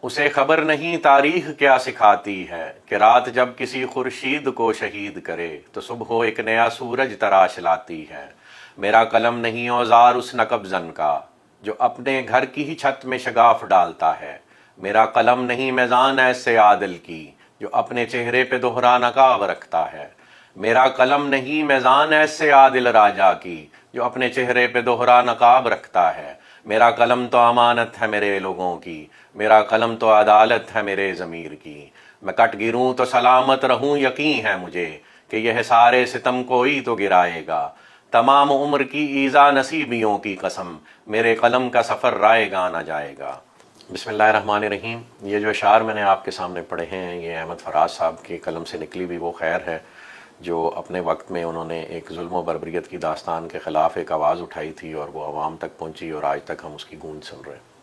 اسے خبر نہیں تاریخ کیا سکھاتی ہے کہ رات جب کسی خورشید کو شہید کرے تو صبح ایک نیا سورج تراش لاتی ہے۔ میرا قلم نہیں اوزار اس نقب زن کا جو اپنے گھر کی ہی چھت میں شگاف ڈالتا ہے۔ میرا قلم نہیں میزان ایسے عادل کی جو اپنے چہرے پہ دوہرا نقاب رکھتا ہے۔ میرا قلم نہیں میزان ایسے عادل راجا کی جو اپنے چہرے پہ دوہرا نقاب رکھتا ہے۔ میرا قلم تو امانت ہے میرے لوگوں کی، میرا قلم تو عدالت ہے میرے ضمیر کی۔ میں کٹ گروں تو سلامت رہوں، یقین ہے مجھے کہ یہ سارے ستم کوئی تو گرائے گا۔ تمام عمر کی ایذا نصیبیوں کی قسم، میرے قلم کا سفر رائے گا نہ جائے گا۔ بسم اللہ الرحمن الرحیم۔ یہ جو اشعار میں نے آپ کے سامنے پڑھے ہیں، یہ احمد فراز صاحب کے قلم سے نکلی بھی وہ خیر ہے جو اپنے وقت میں انہوں نے ایک ظلم و بربریت کی داستان کے خلاف ایک آواز اٹھائی تھی اور وہ عوام تک پہنچی اور آج تک ہم اس کی گونج سن رہے ہیں۔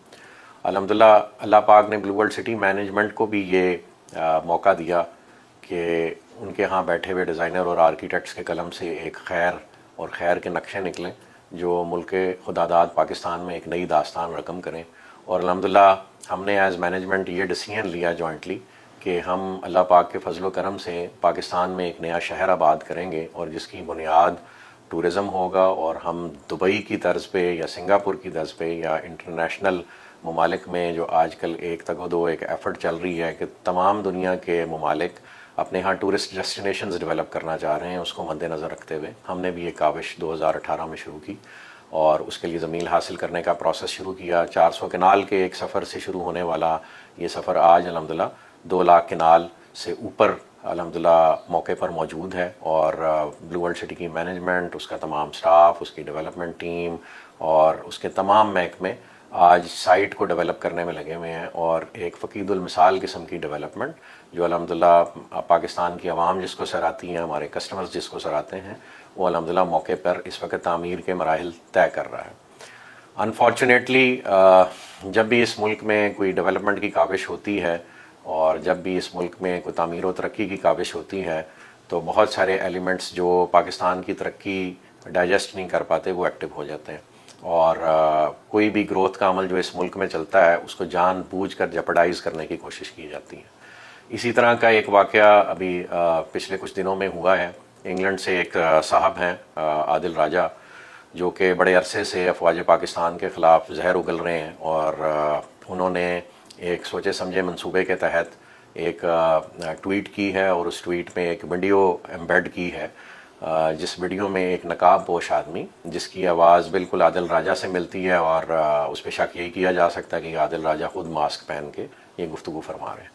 الحمدللہ اللہ پاک نے بلو ورلڈ سٹی مینجمنٹ کو بھی یہ موقع دیا کہ ان کے ہاں بیٹھے ہوئے ڈیزائنر اور آرکیٹیکٹس کے قلم سے ایک خیر اور خیر کے نقشے نکلیں جو ملک خداداد پاکستان میں ایک نئی داستان رقم کریں۔ اور الحمدللہ ہم نے ایز مینجمنٹ یہ ڈیسیژن لیا جوائنٹلی کہ ہم اللہ پاک کے فضل و کرم سے پاکستان میں ایک نیا شہر آباد کریں گے اور جس کی بنیاد ٹورزم ہوگا، اور ہم دبئی کی طرز پہ یا سنگاپور کی طرز پہ یا انٹرنیشنل ممالک میں جو آج کل ایک تگ و دو ایک ایفرٹ چل رہی ہے کہ تمام دنیا کے ممالک اپنے ہاں ٹورسٹ ڈیسٹینیشنز ڈیولپ کرنا چاہ رہے ہیں، اس کو مد نظر رکھتے ہوئے ہم نے بھی یہ کاوش 2018 میں شروع کی اور اس کے لیے زمین حاصل کرنے کا پروسیس شروع کیا۔ 400 کنال کے ایک سفر سے شروع ہونے والا یہ سفر آج الحمدللہ 2 لاکھ کنال سے اوپر الحمدللہ موقع پر موجود ہے، اور بلو ورلڈ سٹی کی مینجمنٹ، اس کا تمام سٹاف، اس کی ڈیولپمنٹ ٹیم اور اس کے تمام محکمے آج سائٹ کو ڈیولپ کرنے میں لگے ہوئے ہیں، اور ایک فقید المثال قسم کی ڈیولپمنٹ جو الحمدللہ پاکستان کی عوام جس کو سراہتی ہیں، ہمارے کسٹمرز جس کو سراہتے ہیں، وہ الحمدللہ موقع پر اس وقت تعمیر کے مراحل طے کر رہا ہے۔ انفارچونیٹلی جب بھی اس ملک میں کوئی ڈیولپمنٹ کی کاوش ہوتی ہے اور جب بھی اس ملک میں کوئی تعمیر و ترقی کی کاوش ہوتی ہے تو بہت سارے ایلیمنٹس جو پاکستان کی ترقی ڈائجسٹ نہیں کر پاتے وہ ایکٹیو ہو جاتے ہیں، اور کوئی بھی گروتھ کا عمل جو اس ملک میں چلتا ہے اس کو جان بوجھ کر جپڈائز کرنے کی کوشش کی جاتی ہے۔ اسی طرح کا ایک واقعہ ابھی پچھلے کچھ دنوں میں ہوا ہے۔ انگلینڈ سے ایک صاحب ہیں عادل راجہ، جو کہ بڑے عرصے سے افواج پاکستان کے خلاف زہر اگل رہے ہیں، اور انہوں نے ایک سوچے سمجھے منصوبے کے تحت ایک ٹویٹ کی ہے، اور اس ٹویٹ میں ایک ویڈیو ایمبیڈ کی ہے جس ویڈیو میں ایک نقاب پوش آدمی جس کی آواز بالکل عادل راجہ سے ملتی ہے، اور اس پہ شک یہی کیا جا سکتا ہے کہ عادل راجہ خود ماسک پہن کے یہ گفتگو فرما رہے ہیں۔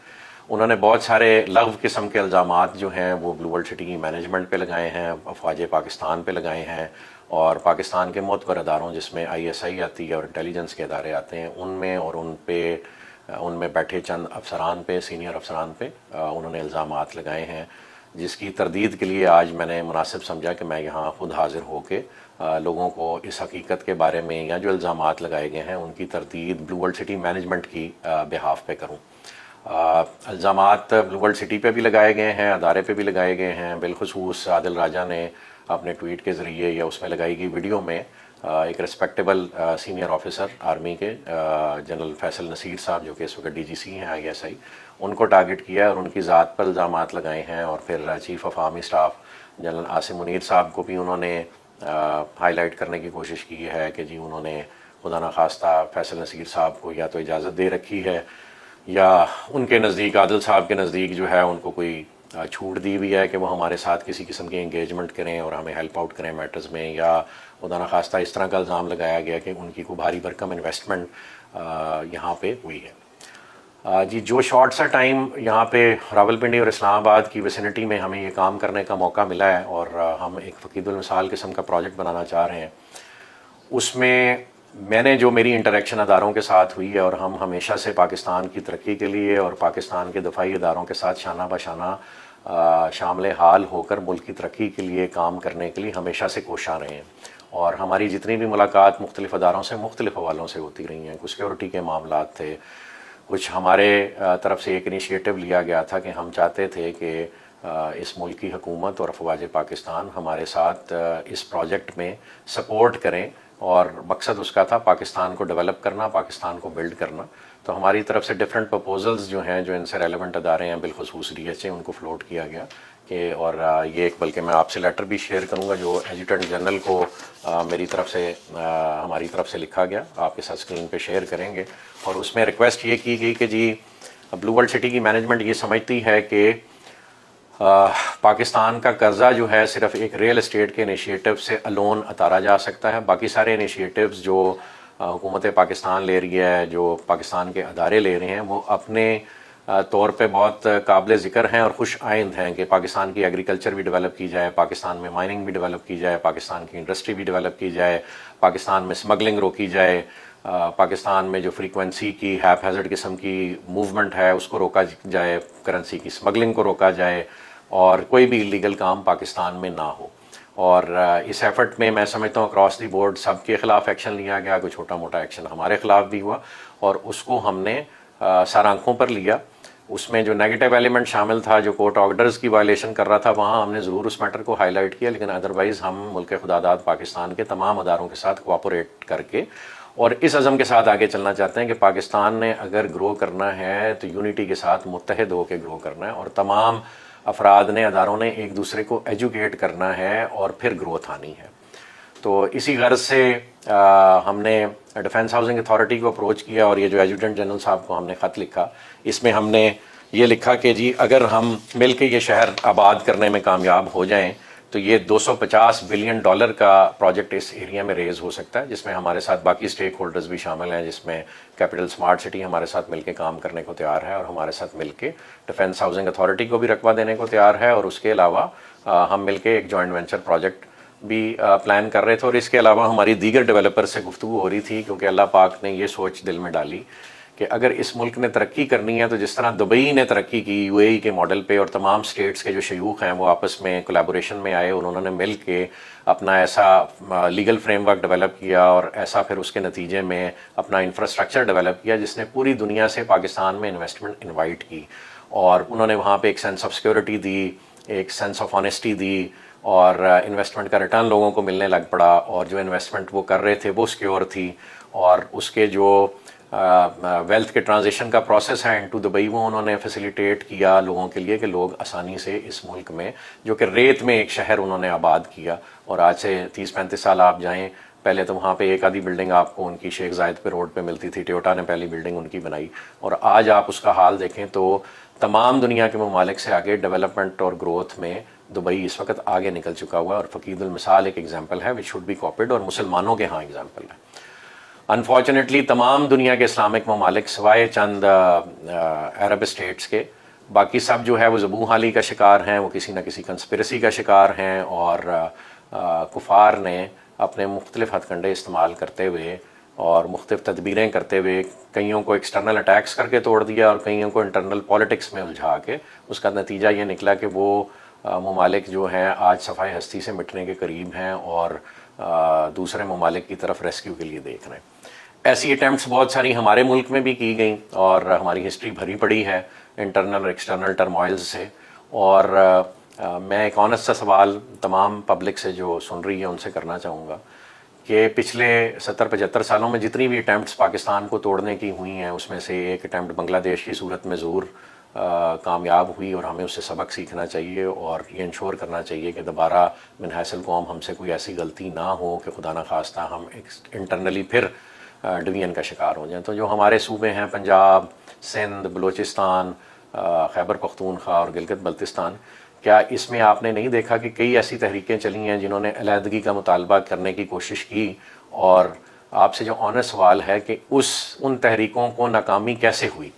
انہوں نے بہت سارے لغو قسم کے الزامات جو ہیں وہ بلو ورلڈ سٹی کی مینجمنٹ پہ لگائے ہیں، افواج پاکستان پہ لگائے ہیں، اور پاکستان کے معتبر اداروں جس میں ISI آتی ہے اور انٹیلیجنس کے ادارے آتے ہیں ان میں، اور ان میں بیٹھے چند افسران پہ، سینئر افسران پہ انہوں نے الزامات لگائے ہیں، جس کی تردید کے لیے آج میں نے مناسب سمجھا کہ میں یہاں خود حاضر ہو کے لوگوں کو اس حقیقت کے بارے میں یا جو الزامات لگائے گئے ہیں ان کی تردید بلو ورلڈ سٹی مینجمنٹ کی بہاف پہ کروں۔ الزامات بلو ورلڈ سٹی پہ بھی لگائے گئے ہیں، ادارے پہ بھی لگائے گئے ہیں، بالخصوص عادل راجہ نے اپنے ٹویٹ کے ذریعے یا اس میں لگائی گئی ویڈیو میں ایک ریسپیکٹیبل سینئر آفیسر آرمی کے جنرل فیصل نصیر صاحب جو کہ اس وقت DGC ہیں ISI، ان کو ٹارگٹ کیا ہے اور ان کی ذات پر الزامات لگائے ہیں، اور پھر chief of army staff general Asim Munir صاحب کو بھی انہوں نے ہائی لائٹ کرنے کی کوشش کی ہے کہ جی انہوں نے خدا نخواستہ فیصل نصیر صاحب کو یا تو اجازت دے رکھی ہے یا ان کے نزدیک عادل صاحب کے نزدیک جو ہے ان کو کوئی چھوٹ دی ہوئی ہے کہ وہ ہمارے ساتھ کسی قسم کی انگیجمنٹ کریں اور ہمیں ہیلپ آؤٹ کریں میٹرز میں، یا خدا نخواستہ اس طرح کا الزام لگایا گیا کہ ان کی کوئی بھاری بھرکم انویسٹمنٹ یہاں پہ ہوئی ہے۔ جی جو شارٹ سا ٹائم یہاں پہ راولپنڈی اور اسلام آباد کی ویسینٹی میں ہمیں یہ کام کرنے کا موقع ملا ہے اور ہم ایک فقید المثال قسم کا پروجیکٹ بنانا چاہ رہے ہیں، اس میں نے جو میری انٹریکشن اداروں کے ساتھ ہوئی ہے، اور ہم ہمیشہ سے پاکستان کی ترقی کے لیے اور پاکستان کے دفاعی اداروں کے ساتھ شانہ بشانہ شامل حال ہو کر ملک کی ترقی کے لیے کام کرنے کے لیے ہمیشہ سے کوشاں رہے ہیں، اور ہماری جتنی بھی ملاقات مختلف اداروں سے مختلف حوالوں سے ہوتی رہی ہیں۔ کچھ سیکورٹی کے معاملات تھے، کچھ ہمارے طرف سے ایک انیشیٹو لیا گیا تھا کہ ہم چاہتے تھے کہ اس ملک کی حکومت اور افواج پاکستان ہمارے ساتھ اس پروجیکٹ میں سپورٹ کریں، اور مقصد اس کا تھا پاکستان کو ڈیولپ کرنا، پاکستان کو بلڈ کرنا۔ تو ہماری طرف سے ڈفرینٹ پرپوزلز جو ہیں جو ان سے ریلیونٹ ادارے ہیں بالخصوص DHA ان کو فلوٹ کیا گیا کہ اور یہ ایک بلکہ میں آپ سے لیٹر بھی شیئر کروں گا جو ایڈجوٹنٹ جنرل کو میری طرف سے ہماری طرف سے لکھا گیا، آپ کے ساتھ اسکرین پہ شیئر کریں گے، اور اس میں ریکویسٹ یہ کی گئی کہ جی بلو ورلڈ سٹی کی مینجمنٹ یہ سمجھتی ہے کہ پاکستان کا قرضہ جو ہے صرف ایک ریئل اسٹیٹ کے انیشیٹو سے الون اتارا جا سکتا ہے، باقی سارے انیشیٹوز جو حکومت پاکستان لے رہی ہے، جو پاکستان کے ادارے لے رہے ہیں، وہ اپنے طور پہ بہت قابل ذکر ہیں اور خوش آئند ہیں کہ پاکستان کی ایگریکلچر بھی ڈیولپ کی جائے، پاکستان میں مائننگ بھی ڈیولپ کی جائے، پاکستان کی انڈسٹری بھی ڈیولپ کی جائے، پاکستان میں اسمگلنگ روکی جائے، پاکستان میں جو فریکوینسی کی ہیپ ہیزرڈ قسم کی موومنٹ ہے اس کو روکا جائے، کرنسی کی اسمگلنگ کو روکا جائے، اور کوئی بھی لیگل کام پاکستان میں نہ ہو۔ اور اس ایفرٹ میں سمجھتا ہوں اکراس دی بورڈ سب کے خلاف ایکشن لیا گیا، کوئی چھوٹا موٹا ایکشن ہمارے خلاف بھی ہوا، اور اس کو ہم نے سر آنکھوں پر لیا۔ اس میں جو نیگیٹو ایلیمنٹ شامل تھا، جو کورٹ آرڈرز کی وائلیشن کر رہا تھا، وہاں ہم نے ضرور اس میٹر کو ہائی لائٹ کیا، لیکن ادروائز ہم ملک خدا داد پاکستان کے تمام اداروں کے ساتھ کوآپریٹ کر کے اور اس عزم کے ساتھ آگے چلنا چاہتے ہیں کہ پاکستان نے اگر گرو کرنا ہے تو یونٹی کے ساتھ متحد ہو کے گرو کرنا ہے، اور تمام افراد نے، اداروں نے ایک دوسرے کو ایجوکیٹ کرنا ہے اور پھر گروتھ آنی ہے۔ تو اسی غرض سے ہم نے ڈیفنس ہاؤسنگ اتھارٹی کو اپروچ کیا، اور یہ جو ایڈجوٹنٹ جنرل صاحب کو ہم نے خط لکھا، اس میں ہم نے یہ لکھا کہ جی اگر ہم مل کے یہ شہر آباد کرنے میں کامیاب ہو جائیں تو یہ $250 بلین کا پروجیکٹ اس ایریا میں ریز ہو سکتا ہے، جس میں ہمارے ساتھ باقی اسٹیک ہولڈرز بھی شامل ہیں، جس میں کیپٹل اسمارٹ سٹی ہمارے ساتھ مل کے کام کرنے کو تیار ہے، اور ہمارے ساتھ مل کے ڈیفنس ہاؤسنگ اتھارٹی کو بھی رقبہ دینے کو تیار ہے، اور اس کے علاوہ ہم مل کے ایک جوائنٹ وینچر پروجیکٹ بھی پلان کر رہے تھے۔ اور اس کے علاوہ ہماری دیگر ڈیولپر سے گفتگو ہو رہی تھی، کیونکہ اللہ پاک نے یہ سوچ دل میں ڈالی کہ اگر اس ملک نے ترقی کرنی ہے تو جس طرح دبئی نے ترقی کی UAE کے ماڈل پہ، اور تمام سٹیٹس کے جو شیوخ ہیں وہ آپس میں کولیبوریشن میں آئے اور انہوں نے مل کے اپنا ایسا لیگل فریم ورک ڈیولپ کیا، اور ایسا پھر اس کے نتیجے میں اپنا انفراسٹرکچر ڈیولپ کیا جس نے پوری دنیا سے پاکستان میں انویسٹمنٹ انوائٹ کی، اور انہوں نے وہاں پہ ایک سینس آف سیکورٹی دی، ایک سینس آف آنیسٹی دی، اور انویسٹمنٹ کا ریٹرن لوگوں کو ملنے لگ پڑا، اور جو انویسٹمنٹ وہ کر رہے تھے وہ سیکیور تھی، اور اس کے جو ویلتھ کے ٹرانزیشن کا پروسیس ہے انٹو دبئی وہ انہوں نے فیسیلیٹیٹ کیا لوگوں کے لیے کہ لوگ آسانی سے اس ملک میں، جو کہ ریت میں ایک شہر انہوں نے آباد کیا، اور آج سے 30-35 سال آپ جائیں، پہلے تو وہاں پہ ایک آدھی بلڈنگ آپ کو ان کی شیخ زائد پہ روڈ پہ ملتی تھی، ٹویوٹا نے پہلی بلڈنگ ان کی بنائی، اور آج آپ اس کا حال دیکھیں تو تمام دنیا کے ممالک سے آگے ڈیولپمنٹ اور گروتھ میں دبئی اس وقت آگے نکل چکا ہوا ہے، اور فقید المثال ایک ایگزامپل ہے وچ شوڈ بی کاپیڈ، اور مسلمانوں کے ہاں ایگزامپل ہے۔ انفارچونیٹلی تمام دنیا کے اسلامک ممالک سوائے چند عرب اسٹیٹس کے، باقی سب جو ہے وہ ذبح حالی کا شکار ہیں، وہ کسی نہ کسی کنسپریسی کا شکار ہیں، اور کفار نے اپنے مختلف ہتھ کنڈے استعمال کرتے ہوئے اور مختلف تدبیریں کرتے ہوئے کئیوں کو ایکسٹرنل اٹیکس کر کے توڑ دیا، اور کئیوں کو انٹرنل پالیٹکس میں الجھا کے اس کا نتیجہ یہ نکلا کہ وہ ممالک جو ہیں آج صفحۂ ہستی سے مٹنے کے قریب ہیں، اور دوسرے ممالک کی طرف ریسکیو کے لیے دیکھ رہے ہیں۔ ایسی اٹیمپٹس بہت ساری ہمارے ملک میں بھی کی گئیں، اور ہماری ہسٹری بھری پڑی ہے انٹرنل اور ایکسٹرنل ٹرموائلز سے، اور میں ایک آنیسٹ سا سوال تمام پبلک سے جو سن رہی ہے ان سے کرنا چاہوں گا کہ پچھلے 70-75 سالوں میں جتنی بھی اٹیمپٹس پاکستان کو توڑنے کی ہوئی ہیں، اس میں سے ایک اٹیمپٹ بنگلہ دیش کی صورت میں ضرور کامیاب ہوئی، اور ہمیں اس سے سبق سیکھنا چاہیے، اور یہ انشور کرنا چاہیے کہ دوبارہ من حیث القوم ہم سے کوئی ایسی غلطی نہ ہو کہ خدا نخواستہ ہم انٹرنلی پھر ڈویژن کا شکار ہو جائیں۔ تو جو ہمارے صوبے ہیں پنجاب، سندھ، بلوچستان، خیبر پختونخوا اور گلگت بلتستان، کیا اس میں آپ نے نہیں دیکھا کہ کئی ایسی تحریکیں چلی ہیں جنہوں نے علیحدگی کا مطالبہ کرنے کی کوشش کی، اور آپ سے جو آنیسٹ سوال ہے کہ ان تحریکوں کو ناکامی کیسے ہوئی؟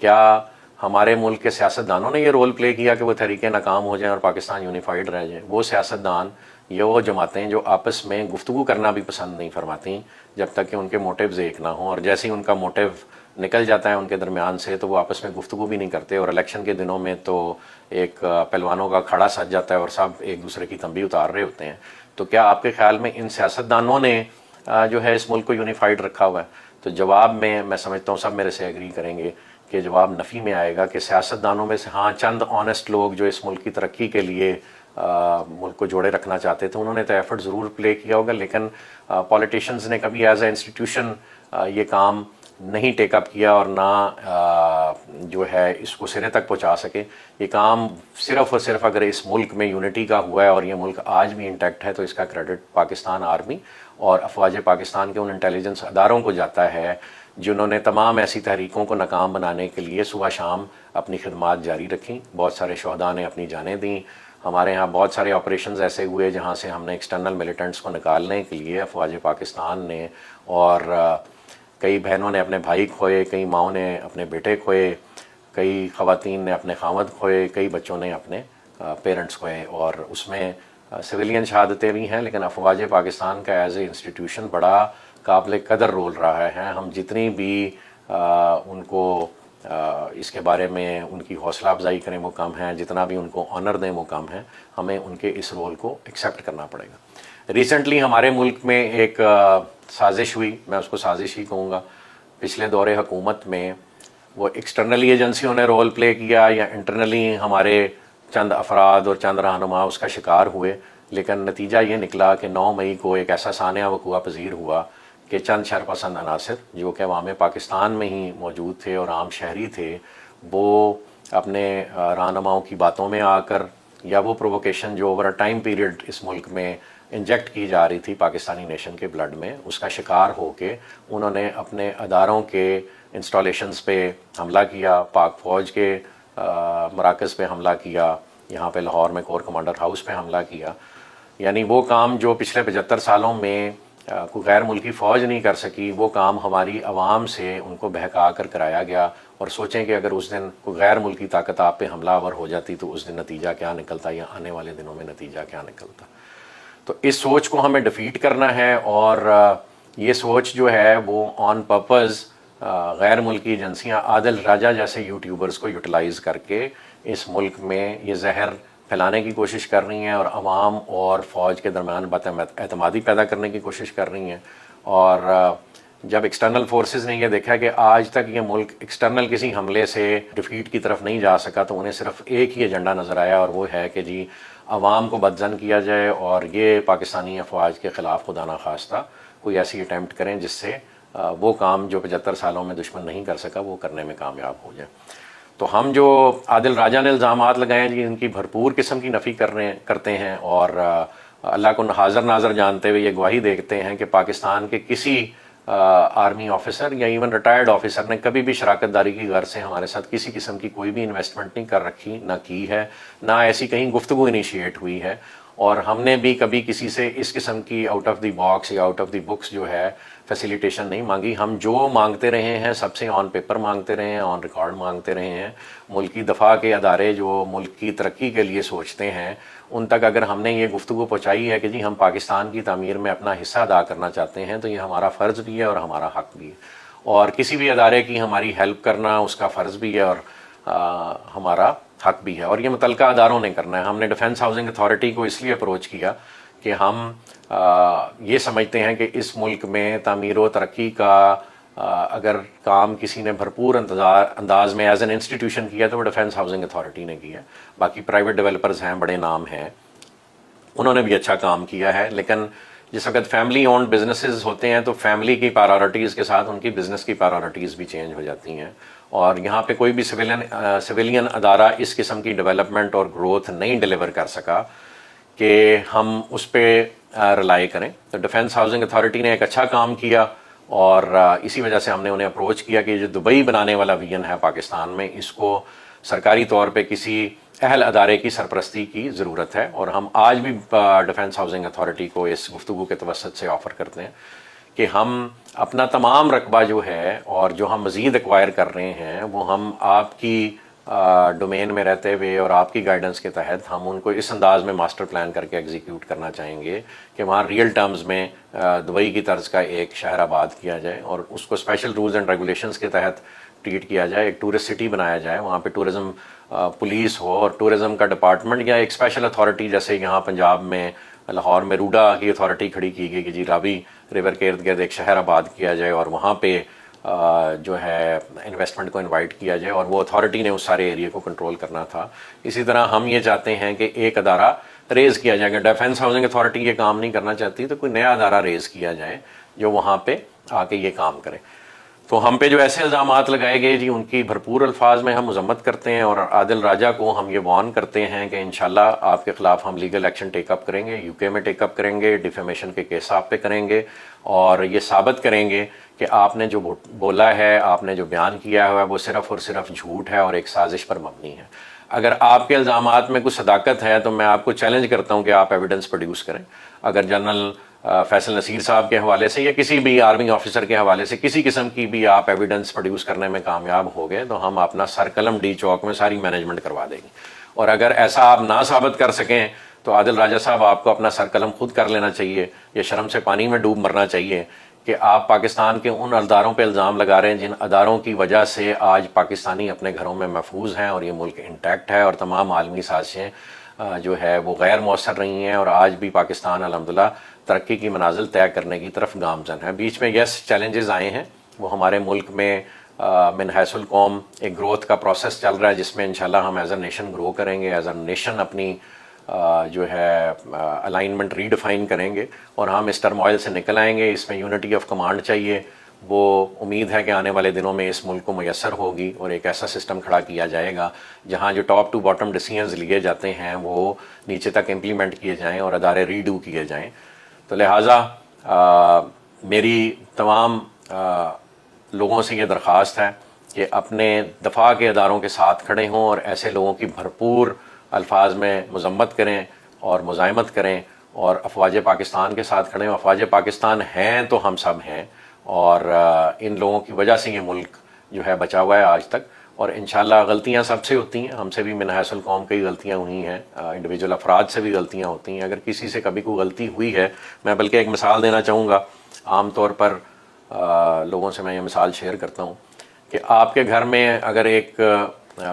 کیا ہمارے ملک کے سیاستدانوں نے یہ رول پلے کیا کہ وہ تحریکیں ناکام ہو جائیں اور پاکستان یونیفائڈ رہ جائیں؟ وہ سیاستدان یا وہ جماعتیں جو آپس میں گفتگو کرنا بھی پسند نہیں فرماتی جب تک کہ ان کے موٹیوز ایک نہ ہوں، اور جیسے ہی ان کا موٹیو نکل جاتا ہے ان کے درمیان سے تو وہ آپس میں گفتگو بھی نہیں کرتے، اور الیکشن کے دنوں میں تو ایک پہلوانوں کا کھڑا سج جاتا ہے اور سب ایک دوسرے کی تنبیہ اتار رہے ہوتے ہیں۔ تو کیا آپ کے خیال میں ان سیاستدانوں نے جو ہے اس ملک کو یونیفائڈ رکھا ہوا ہے؟ تو جواب میں سمجھتا ہوں سب میرے سے ایگری کریں گے کہ جواب نفی میں آئے گا کہ سیاستدانوں میں سے ہاں چند آنیسٹ لوگ جو اس ملک کی ترقی کے لیے ملک کو جوڑے رکھنا چاہتے تھے، انہوں نے تو ایفرٹ ضرور پلے کیا ہوگا، لیکن پولیٹیشنز نے کبھی ایز اے انسٹیٹیوشن یہ کام نہیں ٹیک اپ کیا اور نہ جو ہے اس کو سرے تک پہنچا سکے. یہ کام صرف اور صرف اگر اس ملک میں یونٹی کا ہوا ہے اور یہ ملک آج بھی انٹیکٹ ہے تو اس کا کریڈٹ پاکستان آرمی اور افواج پاکستان کے ان انٹیلیجنس اداروں کو جاتا ہے جنہوں نے تمام ایسی تحریکوں کو ناکام بنانے کے لیے صبح شام اپنی خدمات جاری رکھیں. بہت سارے شہداء نے اپنی جانیں دیں. ہمارے ہاں بہت سارے آپریشنز ایسے ہوئے جہاں سے ہم نے ایکسٹرنل ملیٹنٹس کو نکالنے کے لیے افواج پاکستان نے اور کئی بہنوں نے اپنے بھائی کھوئے, کئی ماؤں نے اپنے بیٹے کھوئے, کئی خواتین نے اپنے خاوند کھوئے, کئی بچوں نے اپنے پیرنٹس کھوئے, اور اس میں سویلین شہادتیں بھی ہیں لیکن افواج پاکستان کا ایز اے انسٹیٹیوشن بڑا قابل قدر رول رہا ہے. ہم جتنی بھی ان کو اس کے بارے میں ان کی حوصلہ افزائی کریں وہ کم ہیں, جتنا بھی ان کو آنر دیں وہ کم ہیں. ہمیں ان کے اس رول کو ایکسیپٹ کرنا پڑے گا. ریسنٹلی ہمارے ملک میں ایک سازش ہوئی, میں اس کو سازش ہی کہوں گا. پچھلے دور حکومت میں وہ ایکسٹرنلی ایجنسیوں نے رول پلے کیا یا انٹرنلی ہمارے چند افراد اور چند رہنما اس کا شکار ہوئے, لیکن نتیجہ یہ نکلا کہ 9 مئی کو ایک ایسا سانحہ وقوع پذیر ہوا کہ چند شرپسند عناصر جو کہ عوام پاکستان میں ہی موجود تھے اور عام شہری تھے, وہ اپنے رہنماؤں کی باتوں میں آ کر یا وہ پرووکیشن جو اوور ٹائم پیریڈ اس ملک میں انجیکٹ کی جا رہی تھی پاکستانی نیشن کے بلڈ میں, اس کا شکار ہو کے انہوں نے اپنے اداروں کے انسٹالیشنز پہ حملہ کیا, پاک فوج کے مراکز پہ حملہ کیا, یہاں پہ لاہور میں کور کمانڈر ہاؤس پہ حملہ کیا. یعنی وہ کام جو پچھلے 75 سالوں میں کوئی غیر ملکی فوج نہیں کر سکی, وہ کام ہماری عوام سے ان کو بہکا کر کرایا گیا. اور سوچیں کہ اگر اس دن کوئی غیر ملکی طاقت آپ پہ حملہ آور ہو جاتی تو اس دن نتیجہ کیا نکلتا یا آنے والے دنوں میں نتیجہ کیا نکلتا. تو اس سوچ کو ہمیں ڈیفیٹ کرنا ہے, اور یہ سوچ جو ہے وہ آن پرپز غیر ملکی ایجنسیاں عادل راجہ جیسے یوٹیوبرز کو یوٹیلائز کر کے اس ملک میں یہ زہر پھیلانے کی کوشش کر رہی ہیں اور عوام اور فوج کے درمیان اعتمادی پیدا کرنے کی کوشش کر رہی ہیں. اور جب ایکسٹرنل فورسز نے یہ دیکھا کہ آج تک یہ ملک ایکسٹرنل کسی حملے سے ڈیفیٹ کی طرف نہیں جا سکا تو انہیں صرف ایک ہی ایجنڈا نظر آیا, اور وہ ہے کہ جی عوام کو بدظن کیا جائے اور یہ پاکستانی افواج کے خلاف خدا نخواستہ کوئی ایسی اٹیمپٹ کریں جس سے وہ کام جو 75 سالوں میں دشمن نہیں کر سکا وہ کرنے میں کامیاب ہو جائے. تو ہم جو عادل راجہ نے الزامات لگائے جی ان کی بھرپور قسم کی نفی کرتے ہیں, اور اللہ کو حاضر ناظر جانتے ہوئے یہ گواہی دیتے ہیں کہ پاکستان کے کسی آرمی آفیسر یا ایون ریٹائرڈ آفیسر نے کبھی بھی شراکت داری کی غرض سے ہمارے ساتھ کسی قسم کی کوئی بھی انویسٹمنٹ نہیں کر رکھی, نہ کی ہے, نہ ایسی کہیں گفتگو انیشیٹ ہوئی ہے. اور ہم نے بھی کبھی کسی سے اس قسم کی آؤٹ آف دی باکس یا آؤٹ آف دی بکس جو ہے فیسیلیٹیشن نہیں مانگی. ہم جو مانگتے رہے ہیں سب سے آن پیپر مانگتے رہے ہیں, آن ریکارڈ مانگتے رہے ہیں. ملکی دفاع کے ادارے جو ملک کی ترقی کے لیے سوچتے ہیں ان تک اگر ہم نے یہ گفتگو پہنچائی ہے کہ جی ہم پاکستان کی تعمیر میں اپنا حصہ ادا کرنا چاہتے ہیں تو یہ ہمارا فرض بھی ہے اور ہمارا حق بھی ہے, اور کسی بھی ادارے کی ہماری ہیلپ کرنا اس کا فرض بھی ہے اور ہمارا حق بھی ہے, اور یہ متعلقہ اداروں نے کرنا ہے. ہم نے ڈیفنس ہاؤسنگ اتھارٹی کو اس لیے اپروچ کیا کہ ہم یہ سمجھتے ہیں کہ اس ملک میں تعمیر و ترقی کا اگر کام کسی نے بھرپور انداز میں ایز این انسٹیٹیوشن کیا تو وہ ڈیفنس ہاؤسنگ اتھارٹی نے کیا. باقی پرائیویٹ ڈیولپرز ہیں, بڑے نام ہیں, انہوں نے بھی اچھا کام کیا ہے. لیکن جس وقت فیملی اونڈ بزنسز ہوتے ہیں تو فیملی کی پرائیورٹیز کے ساتھ ان کی بزنس کی پرائیورٹیز بھی چینج ہو جاتی ہیں, اور یہاں پہ کوئی بھی سویلین ادارہ اس قسم کی ڈیولپمنٹ اور گروتھ نہیں ڈیلیور کر سکا کہ ہم اس پہ رلائی کریں. تو ڈیفنس ہاؤسنگ اتھارٹی نے ایک اچھا کام کیا, اور اسی وجہ سے ہم نے انہیں اپروچ کیا کہ جو دبئی بنانے والا ویژن ہے پاکستان میں اس کو سرکاری طور پہ کسی اہل ادارے کی سرپرستی کی ضرورت ہے. اور ہم آج بھی ڈیفنس ہاؤسنگ اتھارٹی کو اس گفتگو کے توسط سے آفر کرتے ہیں کہ ہم اپنا تمام رقبہ جو ہے اور جو ہم مزید ایکوائر کر رہے ہیں وہ ہم آپ کی ڈومین میں رہتے ہوئے اور آپ کی گائیڈنس کے تحت ہم ان کو اس انداز میں ماسٹر پلان کر کے ایگزیکیوٹ کرنا چاہیں گے کہ وہاں ریئل ٹرمز میں دبئی کی طرز کا ایک شہر آباد کیا جائے اور اس کو اسپیشل رولز اینڈ ریگولیشنز کے تحت ٹریٹ کیا جائے. ایک ٹورسٹ سٹی بنایا جائے, وہاں پہ ٹورزم پولیس ہو اور ٹورزم کا ڈپارٹمنٹ یا ایک اسپیشل اتھارٹی جیسے یہاں پنجاب میں لاہور میں روڈا کی اتھارٹی کھڑی کی گئی کہ جی راوی ریور کے ارد گرد ایک شہر آباد کیا جائے اور وہاں پہ جو ہے انویسٹمنٹ کو انوائٹ کیا جائے, اور وہ اتھارٹی نے اس سارے ایریے کو کنٹرول کرنا تھا. اسی طرح ہم یہ چاہتے ہیں کہ ایک ادارہ ریز کیا جائے. اگر ڈیفنس ہاؤسنگ اتھارٹی یہ کام نہیں کرنا چاہتی تو کوئی نیا ادارہ ریز کیا جائے جو وہاں پہ آ کے یہ کام کرے. تو ہم پہ جو ایسے الزامات لگائے گئے جی ان کی بھرپور الفاظ میں ہم مذمت کرتے ہیں، اور عادل راجہ کو ہم یہ وارن کرتے ہیں کہ انشاءاللہ آپ کے خلاف ہم لیگل ایکشن ٹیک اپ کریں گے، UK میں ٹیک اپ کریں گے، ڈیفیمیشن کے کیس آپ پہ کریں گے، اور یہ ثابت کریں گے کہ آپ نے جو بولا ہے، آپ نے جو بیان کیا ہوا ہے وہ صرف اور صرف جھوٹ ہے اور ایک سازش پر مبنی ہے۔ اگر آپ کے الزامات میں کچھ صداقت ہے تو میں آپ کو چیلنج کرتا ہوں کہ آپ ایویڈنس پروڈیوس کریں۔ اگر جنرل فیصل نصیر صاحب کے حوالے سے یا کسی بھی آرمی آفیسر کے حوالے سے کسی قسم کی بھی آپ ایویڈنس پروڈیوس کرنے میں کامیاب ہو گئے تو ہم اپنا سر قلم ڈی چوک میں ساری مینجمنٹ کروا دیں گے، اور اگر ایسا آپ نہ ثابت کر سکیں تو عادل راجہ صاحب آپ کو اپنا سر قلم خود کر لینا چاہیے، یا شرم سے پانی میں ڈوب مرنا چاہیے کہ آپ پاکستان کے ان اداروں پہ الزام لگا رہے ہیں جن اداروں کی وجہ سے آج پاکستانی اپنے گھروں میں محفوظ ہیں اور یہ ملک انٹیکٹ ہے، اور تمام عالمی سازشیں جو ہے وہ غیر مؤثر رہی ہیں، اور آج بھی پاکستان الحمدللہ ترقی کی منازل طے کرنے کی طرف گامزن ہے۔ بیچ میں یس چیلنجز آئے ہیں، وہ ہمارے ملک میں من حیث القوم ایک گروتھ کا پروسیس چل رہا ہے جس میں انشاءاللہ ہم ایز اے نیشن گرو کریں گے، ایز اے نیشن اپنی جو ہے الائنمنٹ ری ڈیفائن کریں گے، اور ہم اس ٹرموائل سے نکل آئیں گے۔ اس میں یونٹی آف کمانڈ چاہیے، وہ امید ہے کہ آنے والے دنوں میں اس ملک کو میسر ہوگی، اور ایک ایسا سسٹم کھڑا کیا جائے گا جہاں جو ٹاپ ٹو باٹم ڈیسیژنز لیے جاتے ہیں وہ نیچے تک امپلیمنٹ کیے جائیں اور ادارے ریڈو کیے جائیں۔ تو لہٰذا میری تمام لوگوں سے یہ درخواست ہے کہ اپنے دفاع کے اداروں کے ساتھ کھڑے ہوں اور ایسے لوگوں کی بھرپور الفاظ میں مذمت کریں اور مزاحمت کریں، اور افواج پاکستان کے ساتھ کھڑے ہوں۔ افواج پاکستان ہیں تو ہم سب ہیں، اور ان لوگوں کی وجہ سے یہ ملک جو ہے بچا ہوا ہے آج تک، اور انشاءاللہ غلطیاں سب سے ہوتی ہیں، ہم سے بھی من حیث القوم کئی غلطیاں ہوئی ہیں، انڈیویجول افراد سے بھی غلطیاں ہوتی ہیں۔ اگر کسی سے کبھی کوئی غلطی ہوئی ہے، میں بلکہ ایک مثال دینا چاہوں گا، عام طور پر لوگوں سے میں یہ مثال شیئر کرتا ہوں کہ آپ کے گھر میں اگر ایک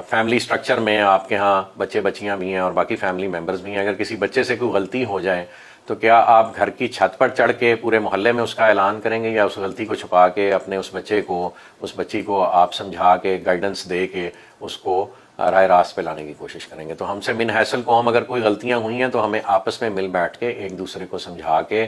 فیملی سٹرکچر میں آپ کے ہاں بچے بچیاں بھی ہیں اور باقی فیملی ممبرز بھی ہیں، اگر کسی بچے سے کوئی غلطی ہو جائے تو کیا آپ گھر کی چھت پر چڑھ کے پورے محلے میں اس کا اعلان کریں گے، یا اس غلطی کو چھپا کے اپنے اس بچے کو، اس بچی کو آپ سمجھا کے گائیڈنس دے کے اس کو راہ راست پہ لانے کی کوشش کریں گے؟ تو ہم سے من حیث القوم اگر کوئی غلطیاں ہوئی ہیں تو ہمیں آپس میں مل بیٹھ کے ایک دوسرے کو سمجھا کے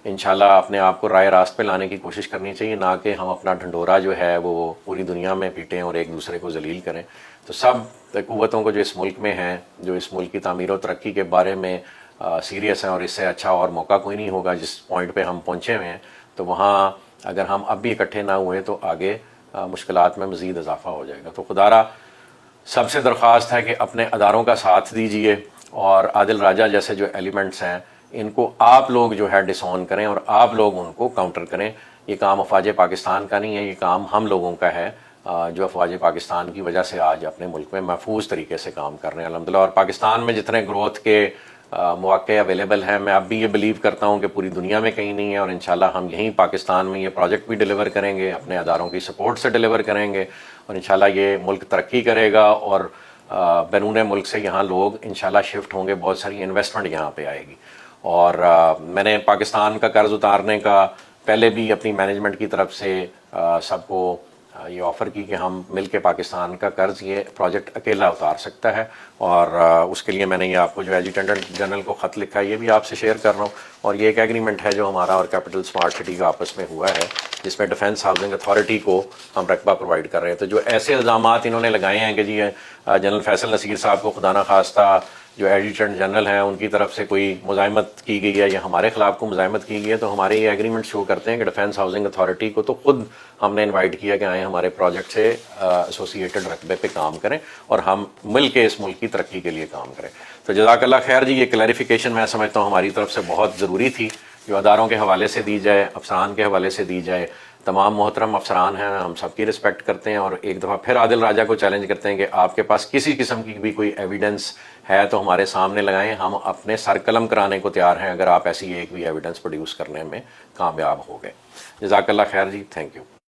انشاءاللہ اپنے آپ کو راہ راست پہ لانے کی کوشش کرنی چاہیے، نہ کہ ہم اپنا ڈھنڈورا جو ہے وہ پوری دنیا میں پیٹیں اور ایک دوسرے کو ذلیل کریں۔ تو سب قوتوں کو جو اس ملک میں ہیں، جو اس ملک کی تعمیر و ترقی کے بارے میں سیریس ہیں، اور اس سے اچھا اور موقع کوئی نہیں ہوگا، جس پوائنٹ پہ ہم پہنچے ہوئے ہیں تو وہاں اگر ہم اب بھی اکٹھے نہ ہوئے تو آگے مشکلات میں مزید اضافہ ہو جائے گا۔ تو خدارہ سب سے درخواست ہے کہ اپنے اداروں کا ساتھ دیجئے، اور عادل راجہ جیسے جو ایلیمنٹس ہیں ان کو آپ لوگ جو ہے ڈس آن کریں اور آپ لوگ ان کو کاؤنٹر کریں۔ یہ کام افواج پاکستان کا نہیں ہے، یہ کام ہم لوگوں کا ہے جو افواج پاکستان کی وجہ سے آج اپنے ملک میں محفوظ طریقے سے کام کر رہے ہیں الحمدللہ۔ اور پاکستان میں جتنے گروتھ کے مواقع اویلیبل ہیں، میں اب بھی یہ بلیو کرتا ہوں کہ پوری دنیا میں کہیں نہیں ہے، اور انشاءاللہ ہم یہیں پاکستان میں یہ پروجیکٹ بھی ڈیلیور کریں گے، اپنے اداروں کی سپورٹ سے ڈیلیور کریں گے، اور انشاءاللہ یہ ملک ترقی کرے گا، اور بیرون ملک سے یہاں لوگ انشاءاللہ شفٹ ہوں گے، بہت ساری انویسٹمنٹ یہاں پہ آئے گی۔ اور میں نے پاکستان کا قرض اتارنے کا پہلے بھی اپنی مینجمنٹ کی طرف سے سب کو یہ آفر کی کہ ہم مل کے پاکستان کا قرض یہ پروجیکٹ اکیلا اتار سکتا ہے، اور اس کے لیے میں نے یہ آپ کو جو ایڈجوٹنٹ جنرل کو خط لکھا ہے یہ بھی آپ سے شیئر کر رہا ہوں، اور یہ ایک ایگریمنٹ ہے جو ہمارا اور کیپٹل اسمارٹ سٹی کا آپس میں ہوا ہے، جس میں ڈیفنس ہاؤسنگ اتھارٹی کو ہم رقبہ پرووائڈ کر رہے ہیں۔ تو جو ایسے الزامات انہوں نے لگائے ہیں کہ جی جنرل فیصل نصیر صاحب کو خدا نخواستہ جو ایڈجوٹنٹ جنرل ہیں ان کی طرف سے کوئی مزاحمت کی گئی ہے یا ہمارے خلاف کو مزاحمت کی گئی ہے، تو ہمارے یہ ایگریمنٹ شو کرتے ہیں کہ ڈیفنس ہاؤسنگ اتھارٹی کو تو خود ہم نے انوائٹ کیا کہ آئیں ہمارے پروجیکٹ سے ایسوسیٹڈ رقبے پہ کام کریں اور ہم مل کے اس ملک کی ترقی کے لیے کام کریں۔ تو جزاک اللہ خیر جی، یہ کلیریفیکیشن میں سمجھتا ہوں ہماری طرف سے بہت ضروری تھی، جو اداروں کے حوالے سے دی جائے، افسران کے حوالے سے دی جائے۔ تمام محترم افسران ہیں، ہم سب کی رسپیکٹ کرتے ہیں، اور ایک دفعہ پھر عادل راجہ کو چیلنج کرتے ہیں کہ آپ کے پاس کسی قسم کی بھی کوئی ایویڈنس ہے تو ہمارے سامنے لگائیں، ہم اپنے سر قلم کرانے کو تیار ہیں اگر آپ ایسی ایک بھی ایویڈنس پروڈیوس کرنے میں کامیاب ہو گئے۔ جزاک اللہ خیر جی، تھینک یو۔